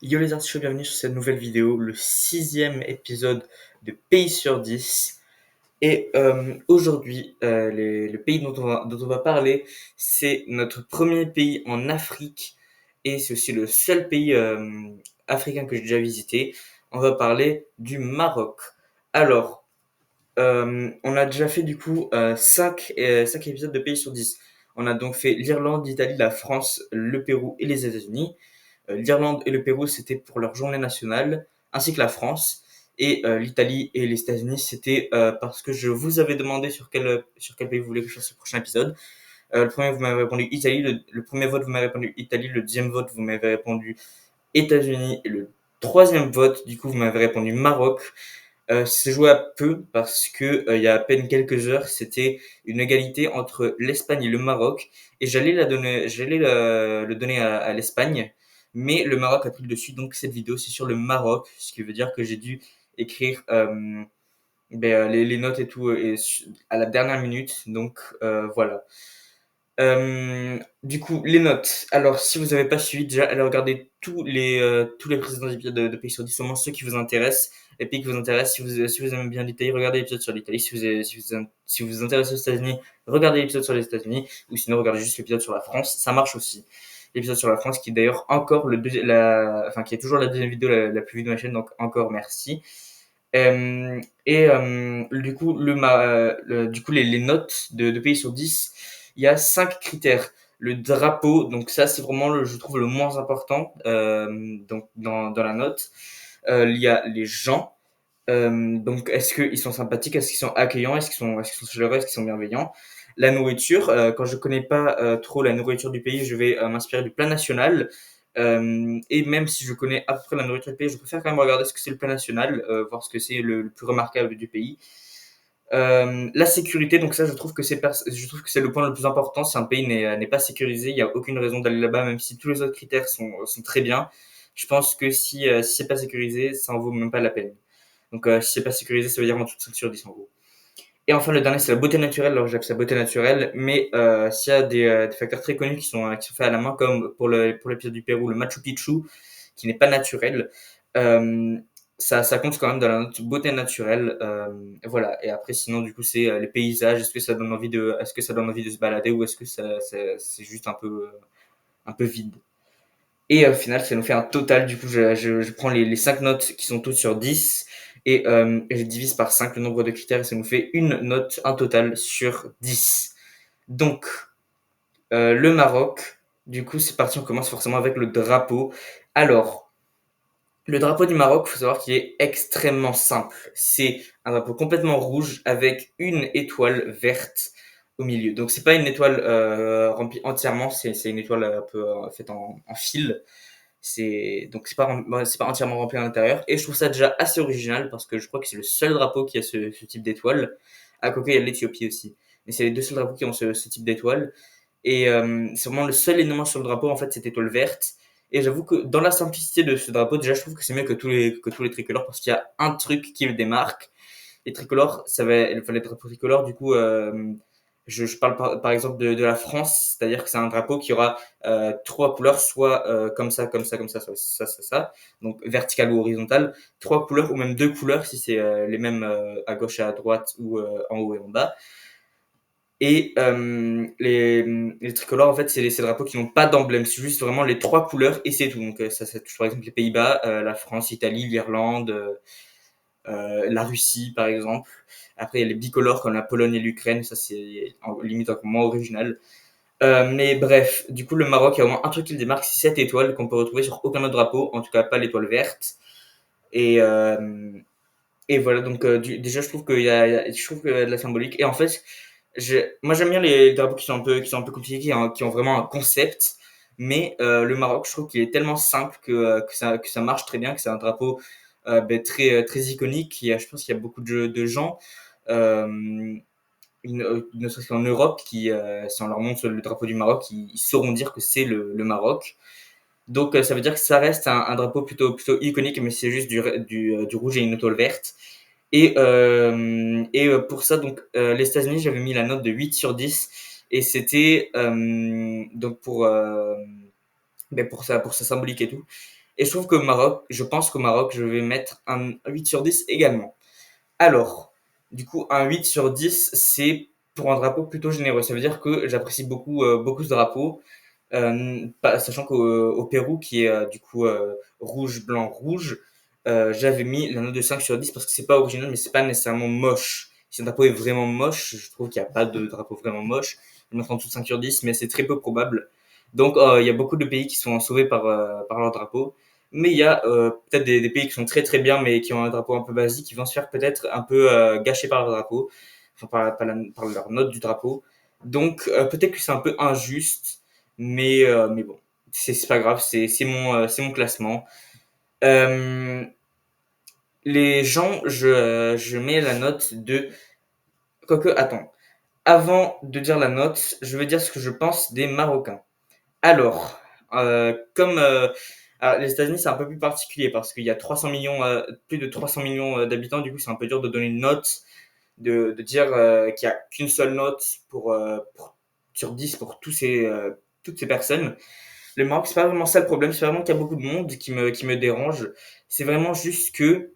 Yo les artistes, bienvenue sur cette nouvelle vidéo, le sixième épisode de Pays sur 10. Et aujourd'hui, le pays dont on va parler, c'est notre premier pays en Afrique et c'est aussi le seul pays africain que j'ai déjà visité. On va parler du Maroc. Alors, on a déjà fait du coup 5 épisodes de Pays sur 10. On a donc fait l'Irlande, l'Italie, la France, le Pérou et les États-Unis. L'Irlande et le Pérou, c'était pour leur journée nationale, ainsi que la France. Et l'Italie et les États-Unis, c'était parce que je vous avais demandé sur quel pays vous voulez que je fasse le prochain épisode. Le premier, vous m'avez répondu Italie. Le premier vote, vous m'avez répondu Italie. Le deuxième vote, vous m'avez répondu États-Unis. Et le troisième vote, du coup, vous m'avez répondu Maroc. C'est joué à peu parce que il y a à peine quelques heures, c'était une égalité entre l'Espagne et le Maroc et j'allais le donner à l'Espagne, mais le Maroc a pris le dessus. Donc cette vidéo c'est sur le Maroc, ce qui veut dire que j'ai dû écrire les notes et tout à la dernière minute. Donc voilà. Du coup, les notes. Alors, si vous n'avez pas suivi, déjà, allez regarder tous les précédents épisodes de Pays sur 10, seulement ceux qui vous intéressent, les pays qui vous intéressent. Si vous aimez bien l'Italie, regardez l'épisode sur l'Italie. Si vous vous intéressez aux États-Unis, regardez l'épisode sur les États-Unis. Ou sinon, regardez juste l'épisode sur la France. Ça marche aussi. L'épisode sur la France, qui est d'ailleurs encore qui est toujours la deuxième vidéo la plus vue de ma chaîne, donc encore merci. Du coup, les notes de pays sur 10, il y a 5 critères. Le drapeau, donc ça c'est vraiment je trouve le moins important donc dans la note. Il y a les gens, donc est-ce qu'ils sont sympathiques, est-ce qu'ils sont accueillants, est-ce qu'ils sont chaleureux, est-ce qu'ils sont bienveillants. La nourriture, quand je connais pas trop la nourriture du pays, je vais m'inspirer du plat national. Et même si je connais à peu près la nourriture du pays, je préfère quand même regarder ce que c'est le plat national, voir ce que c'est le plus remarquable du pays. La sécurité, donc ça, je trouve que c'est le point le plus important. Si un pays n'est pas sécurisé, il n'y a aucune raison d'aller là-bas, même si tous les autres critères sont très bien. Je pense que si c'est pas sécurisé, ça en vaut même pas la peine. Donc si c'est pas sécurisé, ça veut dire en toute 5 sur 10 en gros. Et enfin, le dernier, c'est la beauté naturelle. Alors, j'appelle ça beauté naturelle, mais s'il y a des facteurs très connus qui sont faits à la main, comme pour l'épisode du Pérou, le Machu Picchu, qui n'est pas naturel, euh, ça compte quand même dans la note beauté naturelle. Voilà. Et après, sinon, du coup, c'est les paysages. Est-ce que ça donne envie de se balader ou est-ce que c'est juste un peu vide. Et au final, ça nous fait un total. Du coup, je prends les 5 notes qui sont toutes sur 10 et je divise par 5 le nombre de critères et ça nous fait une note, un total sur 10. Donc, le Maroc, du coup, c'est parti. On commence forcément avec le drapeau. Alors, le drapeau du Maroc, il faut savoir qu'il est extrêmement simple. C'est un drapeau complètement rouge avec une étoile verte au milieu. Donc, c'est pas une étoile remplie entièrement, c'est une étoile un peu faite en fil. C'est pas entièrement rempli à l'intérieur et je trouve ça déjà assez original parce que je crois que c'est le seul drapeau qui a ce type d'étoile. À côté, il y a l'Éthiopie aussi, mais c'est les deux seuls drapeaux qui ont ce type d'étoile et c'est vraiment le seul élément sur le drapeau en fait, cette étoile verte. Et j'avoue que dans la simplicité de ce drapeau, déjà je trouve que c'est mieux que tous les tricolores parce qu'il y a un truc qui le démarque. Les tricolores, les drapeaux tricolores, du coup, je parle par exemple de la France, c'est-à-dire que c'est un drapeau qui aura trois couleurs, soit comme ça, comme ça, comme ça, soit ça, donc vertical ou horizontal, trois couleurs ou même deux couleurs si c'est les mêmes à gauche et à droite ou en haut et en bas. Et les tricolores, en fait, c'est ces drapeaux qui n'ont pas d'emblème, c'est juste vraiment les trois couleurs et c'est tout. Donc ça touche par exemple les Pays-Bas, la France, l'Italie, l'Irlande, la Russie par exemple. Après, il y a les bicolores comme la Pologne et l'Ukraine, ça c'est limite encore moins original. Mais bref, du coup, le Maroc, il y a au moins un truc qui le démarque, c'est cette étoile qu'on peut retrouver sur aucun autre drapeau, en tout cas pas l'étoile verte. Et, euh, et voilà, donc déjà, je trouve je trouve qu'il y a de la symbolique. Et en fait, moi j'aime bien les drapeaux qui sont un peu compliqués, qui ont vraiment un concept. Mais le Maroc, je trouve qu'il est tellement simple que ça marche très bien, que c'est un drapeau très, très iconique. Je pense qu'il y a beaucoup de gens, euh, ne serait-ce qu'en Europe, si on leur montre le drapeau du Maroc, ils sauront dire que c'est le Maroc. Donc ça veut dire que ça reste un drapeau plutôt iconique, mais c'est juste du rouge et une étoile verte. Et pour ça, donc les États-Unis, j'avais mis la note de 8 sur 10 et c'était donc pour sa symbolique et tout. Et je pense qu'au Maroc, je vais mettre un 8 sur 10 également. Alors, du coup, un 8 sur 10, c'est pour un drapeau plutôt généreux. Ça veut dire que j'apprécie beaucoup ce drapeau, sachant qu'au Pérou, qui est du coup rouge, blanc, rouge, j'avais mis la note de 5 sur 10 parce que c'est pas original, mais c'est pas nécessairement moche. Si un drapeau est vraiment moche, je trouve qu'il n'y a pas de drapeau vraiment moche. Je mettrai en dessous de 5 sur 10, mais c'est très peu probable. Donc, il y a beaucoup de pays qui sont sauvés par leur drapeau. Mais il y a peut-être des pays qui sont très très bien, mais qui ont un drapeau un peu basique, qui vont se faire peut-être un peu gâcher par leur drapeau, enfin par leur note du drapeau. Donc peut-être que c'est un peu injuste, mais bon, c'est pas grave, c'est mon classement. Euh, les gens, je mets la note de. Quoique, attends. Avant de dire la note, je vais dire ce que je pense des Marocains. Alors, comme alors, les États-Unis, c'est un peu plus particulier parce qu'il y a 300 millions, plus de 300 millions d'habitants. Du coup, c'est un peu dur de donner une note, de dire qu'il n'y a qu'une seule note sur 10 pour toutes ces personnes. Le Maroc, c'est pas vraiment ça le problème. C'est vraiment qu'il y a beaucoup de monde qui me dérange. C'est vraiment juste que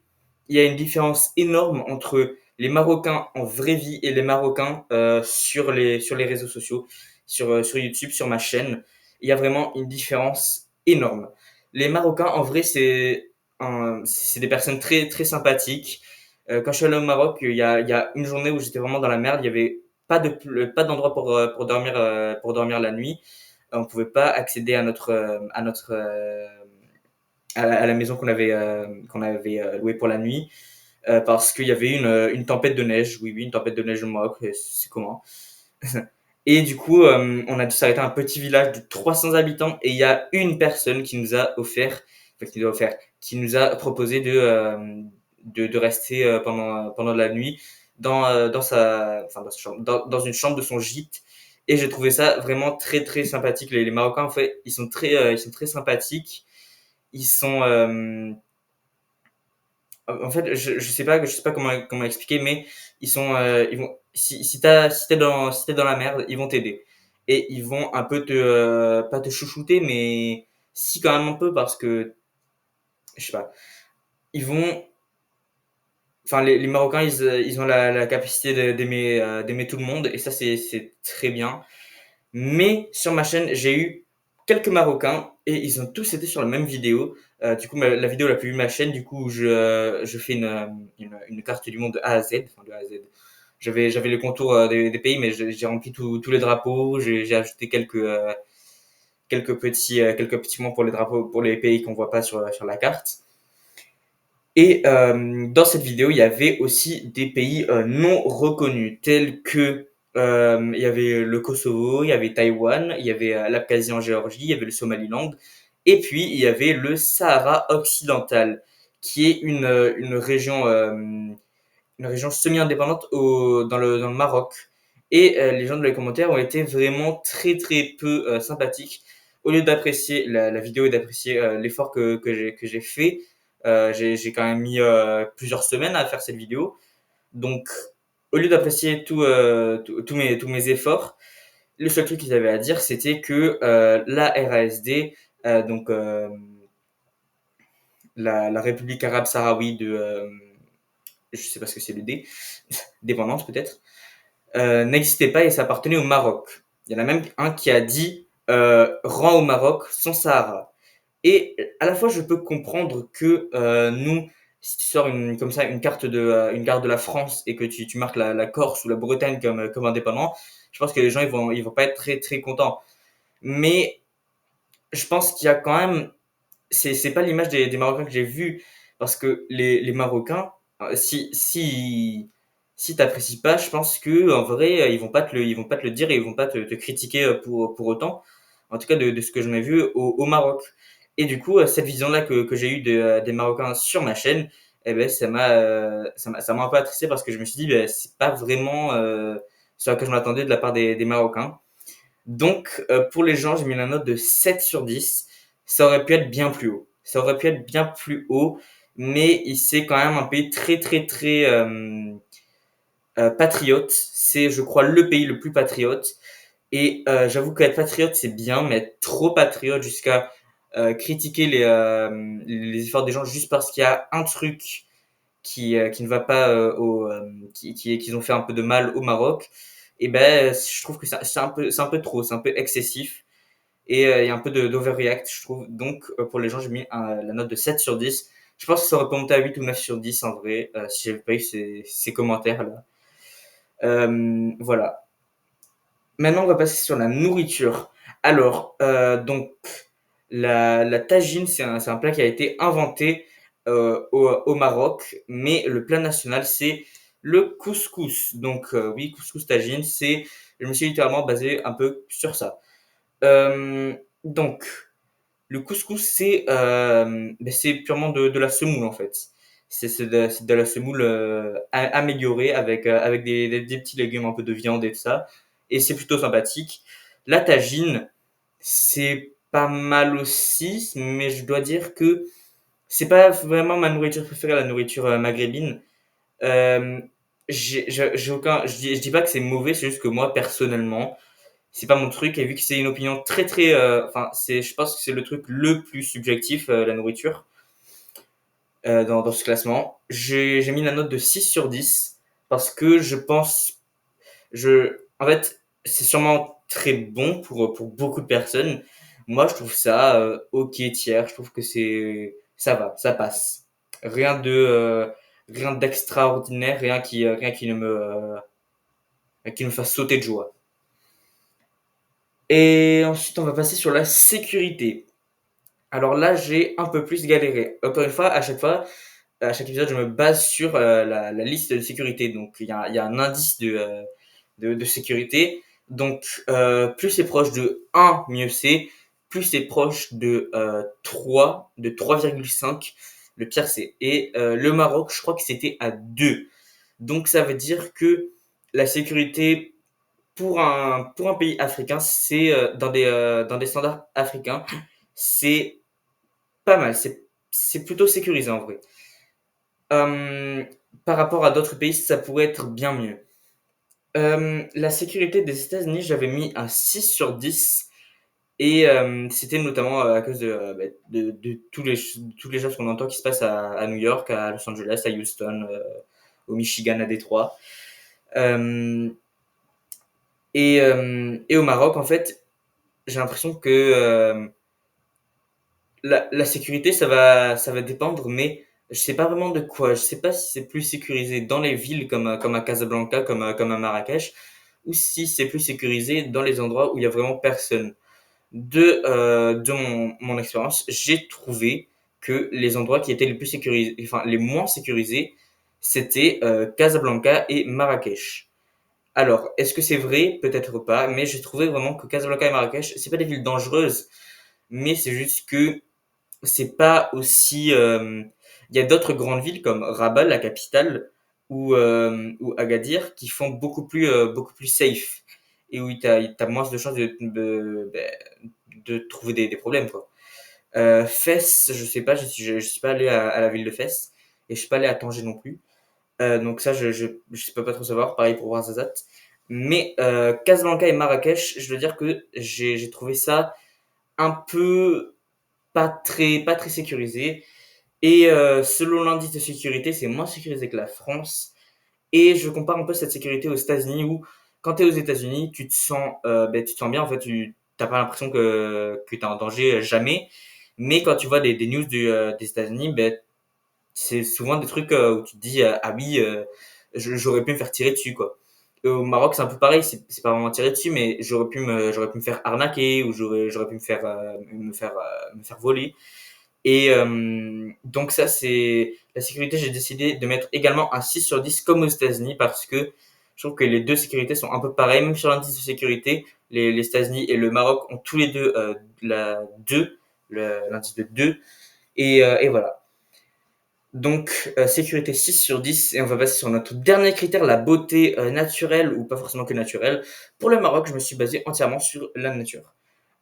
il y a une différence énorme entre les Marocains en vraie vie et les Marocains sur les réseaux sociaux, sur YouTube, sur ma chaîne. Il y a vraiment une différence énorme. Les Marocains, en vrai, c'est des personnes très, très sympathiques. Quand je suis allé au Maroc, il y a une journée où j'étais vraiment dans la merde. Il y avait pas d'endroit pour dormir la nuit. On pouvait pas accéder à la maison qu'on avait louée pour la nuit parce qu'il y avait une tempête de neige. Oui, oui, une tempête de neige au Maroc, c'est comment. Et du coup, on a dû s'arrêter à un petit village de 300 habitants et il y a une personne qui nous a offert, enfin, qui nous a proposé de rester pendant la nuit dans sa chambre, dans une chambre de son gîte. Et j'ai trouvé ça vraiment très très sympathique. Les Marocains, en fait, ils sont très sympathiques. Ils sont, je sais pas comment expliquer, mais ils vont, si t'es dans la merde, ils vont t'aider. Et ils vont un peu pas te chouchouter, mais si quand même un peu parce que, je sais pas, ils vont, enfin, les Marocains, ils ont la capacité d'aimer tout le monde, et ça, c'est très bien. Mais sur ma chaîne, j'ai eu quelques Marocains et ils ont tous été sur la même vidéo. Du coup, la vidéo la plus vue de ma chaîne, du coup, je fais une carte du monde de A à Z. Enfin, de A à Z. J'avais le contour des pays, mais j'ai rempli tous les drapeaux. J'ai ajouté quelques petits mots pour les drapeaux, pour les pays qu'on voit pas sur la carte. Et dans cette vidéo, il y avait aussi des pays non reconnus, tels que il y avait le Kosovo, il y avait Taïwan, il y avait l'Abkhazie en Géorgie, il y avait le Somaliland, et puis il y avait le Sahara occidental, qui est une région semi-indépendante dans le Maroc. Et les gens dans les commentaires ont été vraiment très très peu sympathiques. Au lieu d'apprécier la vidéo et d'apprécier l'effort que j'ai fait, j'ai quand même mis plusieurs semaines à faire cette vidéo. Donc, au lieu d'apprécier tous mes efforts, le seul truc qu'ils avaient à dire, c'était que la RASD, donc la République arabe sahraoui je sais pas ce que c'est le D, dépendance peut-être, n'existait pas et ça appartenait au Maroc. Il y en a même un qui a dit rend au Maroc son Sahara. Et à la fois, je peux comprendre que nous, si tu sors comme ça une carte de la France et que tu marques la Corse ou la Bretagne comme indépendant, je pense que les gens ils vont pas être très très contents. Mais je pense qu'il y a quand même, c'est pas l'image des Marocains que j'ai vu parce que les Marocains, si t'apprécies pas, je pense que en vrai ils vont pas te le dire et ils vont pas te critiquer pour autant. En tout cas de ce que j'en ai vu au Maroc. Et du coup cette vision là que j'ai eue des Marocains sur ma chaîne, eh ben ça m'a un peu attristé parce que je me suis dit ben, c'est pas vraiment ce à quoi je m'attendais de la part des Marocains. Donc, pour les gens, j'ai mis la note de 7 sur 10. Ça aurait pu être bien plus haut. Ça aurait pu être bien plus haut, mais c'est quand même un pays très, très, très patriote. C'est, je crois, le pays le plus patriote. Et j'avoue qu'être patriote, c'est bien, mais être trop patriote jusqu'à critiquer les efforts des gens juste parce qu'il y a un truc qui ne va pas qu'ils ont fait un peu de mal au Maroc, et ben je trouve que c'est un peu trop, c'est un peu excessif et il y a un peu d'overreact, je trouve. Donc pour les gens, j'ai mis la note de 7 sur 10. Je pense que ça aurait pu monter à 8 ou 9 sur 10 en vrai, si j'avais pas eu ces commentaires là. Voilà. Maintenant, on va passer sur la nourriture. Alors, donc, la tagine, c'est un plat qui a été inventé au Maroc, mais le plat national, c'est le couscous. Donc, oui, couscous tagine, je me suis littéralement basé un peu sur ça. Donc, le couscous, c'est purement de la semoule en fait. C'est de la semoule améliorée avec des petits légumes, un peu de viande et tout ça. Et c'est plutôt sympathique. La tagine, c'est pas mal aussi, mais je dois dire que c'est pas vraiment ma nourriture préférée, la nourriture maghrébine. Euh, je dis pas que c'est mauvais, c'est juste que moi personnellement, c'est pas mon truc, et vu que c'est une opinion très très enfin je pense que c'est le truc le plus subjectif, la nourriture, dans ce classement, j'ai mis la note de 6 sur 10 parce que je pense, en fait, c'est sûrement très bon pour beaucoup de personnes. Moi je trouve ça ok tiers, je trouve que ça va, ça passe, rien d'extraordinaire, rien qui me fasse sauter de joie. Et ensuite on va passer sur la sécurité. Alors là, j'ai un peu plus galéré. Encore une fois, à chaque épisode, je me base sur la liste de sécurité. Donc, il y a un indice de sécurité. Donc, plus c'est proche de 1, mieux c'est. Plus c'est proche de 3, de 3,5, le pire c'est. Et le Maroc, je crois que c'était à 2. Donc, ça veut dire que la sécurité pour un pays africain, c'est dans des standards africains, c'est pas mal, c'est plutôt sécurisé en vrai. Euh, Par rapport à d'autres pays, ça pourrait être bien mieux. La sécurité des États-Unis, j'avais mis un 6 sur 10. Et c'était notamment à cause de tous les choses qu'on entend qui se passent à New York, à Los Angeles, à Houston, au Michigan, à Détroit. Euh, et au Maroc, en fait, j'ai l'impression que la sécurité, ça va dépendre, mais je sais pas vraiment de quoi. Je sais pas si c'est plus sécurisé dans les villes comme à Casablanca, comme à Marrakech, ou si c'est plus sécurisé dans les endroits où il y a vraiment personne. De mon expérience, j'ai trouvé que les endroits qui étaient les plus sécurisés, enfin les moins sécurisés, c'était Casablanca et Marrakech. Alors, est-ce que c'est vrai? Peut-être pas, mais j'ai trouvé vraiment que Casablanca et Marrakech, c'est pas des villes dangereuses, mais c'est juste que c'est pas aussi. Il y a d'autres grandes villes comme Rabat, la capitale, ou Agadir, qui font beaucoup plus safe et où t'as moins de chances de trouver des problèmes, quoi. Fès, je sais pas, je suis pas allé à la ville de Fès et je suis pas allé à Tanger non plus. Donc ça, je peux pas trop savoir. Pareil pour Ouarzazate. Mais Casablanca et Marrakech, je veux dire que j'ai trouvé ça un peu pas très sécurisé. Et selon l'indice de sécurité, c'est moins sécurisé que la France. Et je compare un peu cette sécurité aux États-Unis où, quand tu es aux États-Unis, tu te sens bien. En fait, tu n'as pas l'impression que tu es en danger jamais. Mais quand tu vois des news des États-Unis, c'est souvent des trucs où tu te dis ah oui, j'aurais pu me faire tirer dessus, quoi. Et au Maroc, c'est un peu pareil, c'est pas vraiment tirer dessus, mais j'aurais pu me faire arnaquer ou j'aurais pu me faire voler. Et donc ça, c'est la sécurité. J'ai décidé de mettre également un 6 sur 10 comme aux États-Unis parce que je trouve que les deux sécurités sont un peu pareilles. Même sur l'indice de sécurité, les États-Unis et le Maroc ont tous les deux la 2, l'indice de 2. Et voilà. Donc sécurité 6 sur 10. Et on va passer sur notre dernier critère, la beauté naturelle ou pas forcément que naturelle. Pour le Maroc, je me suis basé entièrement sur la nature.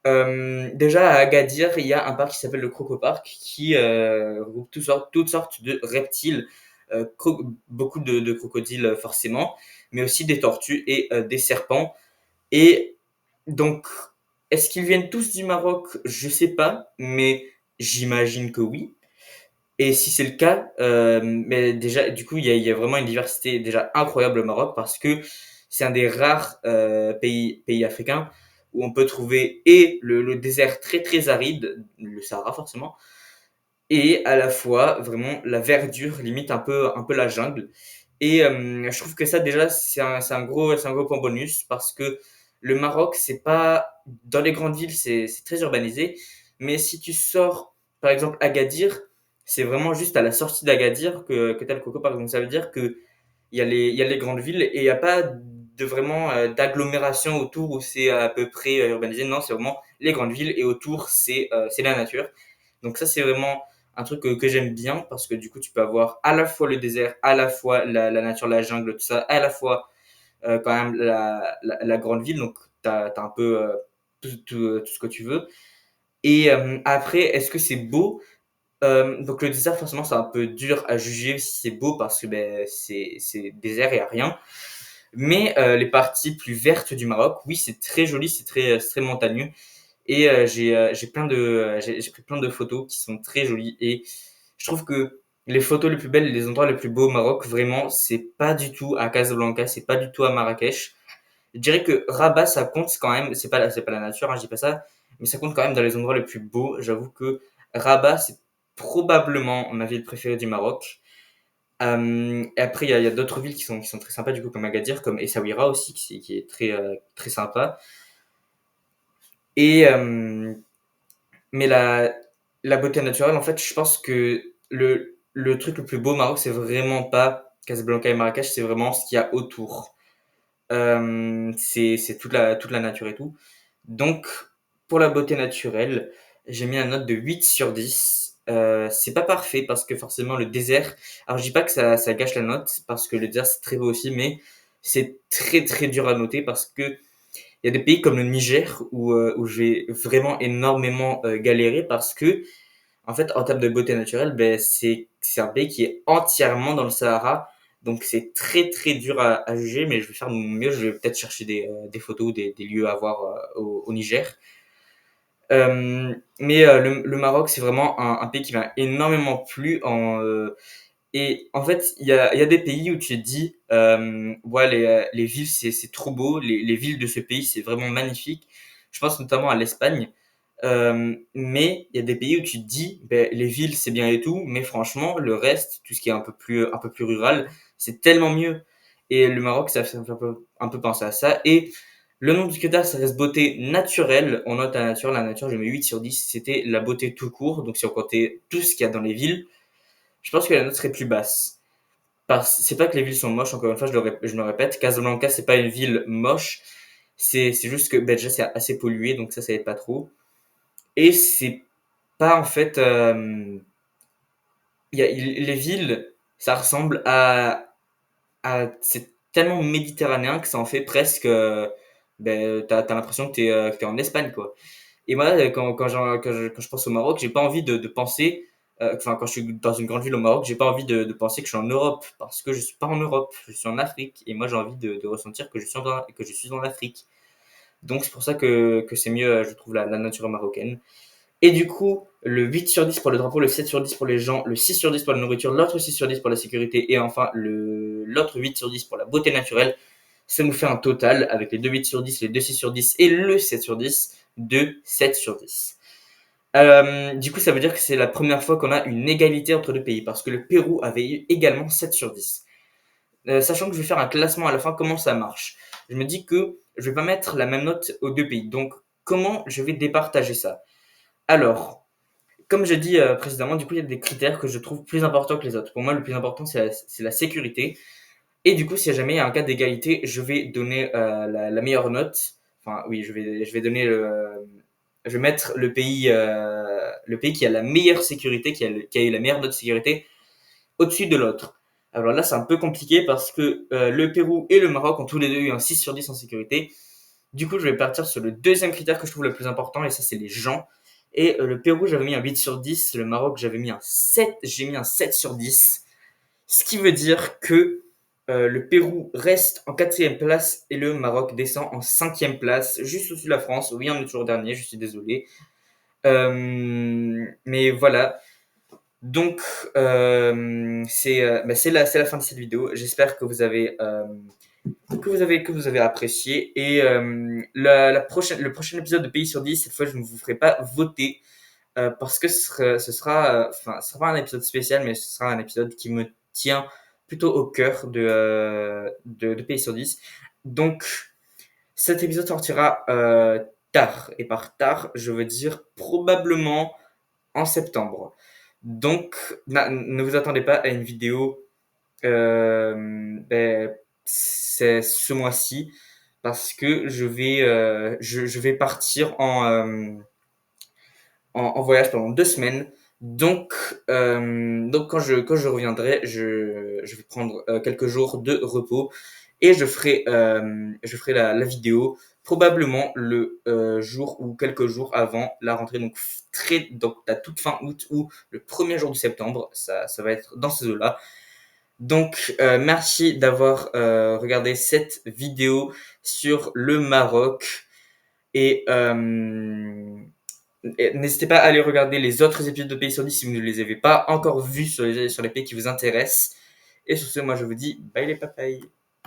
Déjà à Agadir, il y a un parc qui s'appelle le Croco Park qui regroupe toutes sortes de reptiles, beaucoup de crocodiles forcément, mais aussi des tortues et des serpents. Et donc Est-ce qu'ils viennent tous du Maroc? Je sais pas, mais j'imagine que oui. Et si c'est le cas, mais déjà, du coup, il y a vraiment une diversité déjà incroyable au Maroc parce que c'est un des rares pays africains où on peut trouver et le désert très très aride, le Sahara forcément, et à la fois vraiment la verdure, limite un peu la jungle. Et je trouve que ça déjà c'est un gros point bonus parce que le Maroc c'est pas dans les grandes villes c'est très urbanisé, mais si tu sors par exemple Agadir, c'est vraiment juste à la sortie d'Agadir que tu as le Coco Park. Donc ça veut dire que il y a les grandes villes et il n'y a pas de vraiment d'agglomération autour où c'est à peu près urbanisé. Non, c'est vraiment les grandes villes et autour c'est la nature. Donc ça, c'est vraiment un truc que j'aime bien parce que du coup, tu peux avoir à la fois le désert, à la fois la nature, la jungle, tout ça, à la fois quand même la grande ville. Donc, tu as un peu tout ce que tu veux. Et après, est-ce que c'est beau? Donc, le désert, forcément, c'est un peu dur à juger si c'est beau parce que ben, c'est désert et il n'y a rien. Mais les parties plus vertes du Maroc, oui, c'est très joli, c'est très montagneux. Et j'ai pris plein de photos qui sont très jolies. Et je trouve que les photos les plus belles, les endroits les plus beaux au Maroc, vraiment, c'est pas du tout à Casablanca, c'est pas du tout à Marrakech. Je dirais que Rabat, ça compte quand même. C'est pas la nature, hein, je dis pas ça, mais ça compte quand même dans les endroits les plus beaux. J'avoue que Rabat, c'est probablement ma ville préférée du Maroc. Et après, il y a d'autres villes qui sont très sympas, du coup, comme Agadir, comme Essaouira aussi, qui est très, très sympa. Et, mais la beauté naturelle, en fait, je pense que le truc le plus beau au Maroc, c'est vraiment pas Casablanca et Marrakech, c'est vraiment ce qu'il y a autour. C'est toute la nature et tout. Donc, pour la beauté naturelle, j'ai mis une note de 8 sur 10. C'est pas parfait parce que forcément le désert, alors je dis pas que ça gâche la note parce que le désert c'est très beau aussi, mais c'est très très dur à noter parce que il y a des pays comme le Niger où j'ai vraiment énormément galéré parce que en fait, en termes de beauté naturelle, ben, c'est un pays qui est entièrement dans le Sahara. Donc, c'est très, très dur à juger, mais je vais faire de mon mieux. Je vais peut-être chercher des photos, des lieux à voir au Niger. Mais le Maroc, c'est vraiment un pays qui m'a énormément plu. Et en fait, il y a des pays où tu te dis, ouais, les villes, c'est trop beau. Les villes de ce pays, c'est vraiment magnifique. Je pense notamment à l'Espagne. Mais il y a des pays où tu te dis, ben, les villes c'est bien et tout, mais franchement le reste, tout ce qui est un peu plus rural, c'est tellement mieux. Et le Maroc, ça me fait un peu penser à ça. Et le nom du critère, ça reste beauté naturelle. On note la nature, je mets 8 sur 10. C'était la beauté tout court. Donc si on comptait tout ce qu'il y a dans les villes, je pense que la note serait plus basse. C'est pas que les villes sont moches, encore une fois, je le répète. Casablanca, c'est pas une ville moche. C'est juste que ben, déjà c'est assez pollué, donc ça aide pas trop. Et c'est pas en fait, les villes, ça ressemble c'est tellement méditerranéen que ça en fait presque, ben, t'as l'impression que t'es en Espagne, quoi. Et moi, quand je pense au Maroc, j'ai pas envie de penser, enfin, quand je suis dans une grande ville au Maroc, j'ai pas envie de penser que je suis en Europe, parce que je suis pas en Europe, je suis en Afrique. Et moi, j'ai envie de ressentir que je suis en Afrique. Donc, c'est pour ça que c'est mieux, je trouve, la nature marocaine. Et du coup, le 8 sur 10 pour le drapeau, le 7 sur 10 pour les gens, le 6 sur 10 pour la nourriture, l'autre 6 sur 10 pour la sécurité et enfin l'autre 8 sur 10 pour la beauté naturelle. Ça nous fait un total avec les deux 8 sur 10, les deux 6 sur 10 et le 7 sur 10 de 7 sur 10. Du coup, ça veut dire que c'est la première fois qu'on a une égalité entre deux pays parce que le Pérou avait eu également 7 sur 10. Sachant que je vais faire un classement à la fin, comment ça marche? Je me dis que je vais pas mettre la même note aux deux pays. Donc, comment je vais départager ça? Alors, comme je dis précédemment, du coup, il y a des critères que je trouve plus importants que les autres. Pour moi, le plus important, c'est la sécurité. Et du coup, si jamais il y a un cas d'égalité, je vais donner la meilleure note. Enfin, oui, je vais donner je vais mettre le pays qui a la meilleure sécurité, qui a eu la meilleure note de sécurité au-dessus de l'autre. Alors là, c'est un peu compliqué parce que le Pérou et le Maroc ont tous les deux eu un 6 sur 10 en sécurité. Du coup, je vais partir sur le deuxième critère que je trouve le plus important, et ça, c'est les gens. Et le Pérou, j'avais mis un 8 sur 10. Le Maroc, j'avais mis un 7. J'ai mis un 7 sur 10. Ce qui veut dire que Le Pérou reste en quatrième place et le Maroc descend en cinquième place, juste au-dessus de la France. Oui, on est toujours dernier, je suis désolé. Mais voilà. Donc, c'est la fin de cette vidéo. J'espère que vous avez apprécié. Et le prochain épisode de Pays sur 10, cette fois, je ne vous ferai pas voter parce que ce sera pas un épisode spécial, mais ce sera un épisode qui me tient plutôt au cœur de Pays sur 10. Donc, cet épisode sortira tard. Et par tard, je veux dire probablement en septembre. Donc, ne vous attendez pas à une vidéo c'est ce mois-ci parce que je vais partir en voyage pendant 2 semaines. Donc quand je reviendrai, je vais prendre quelques jours de repos et je ferai la vidéo probablement le jour ou quelques jours avant la rentrée, donc la toute fin août ou le premier jour de septembre, ça va être dans ces eaux-là. Donc, merci d'avoir regardé cette vidéo sur le Maroc. Et, n'hésitez pas à aller regarder les autres épisodes de Pays sur 10 si vous ne les avez pas encore vus sur les pays qui vous intéressent. Et sur ce, moi je vous dis bye les papayes.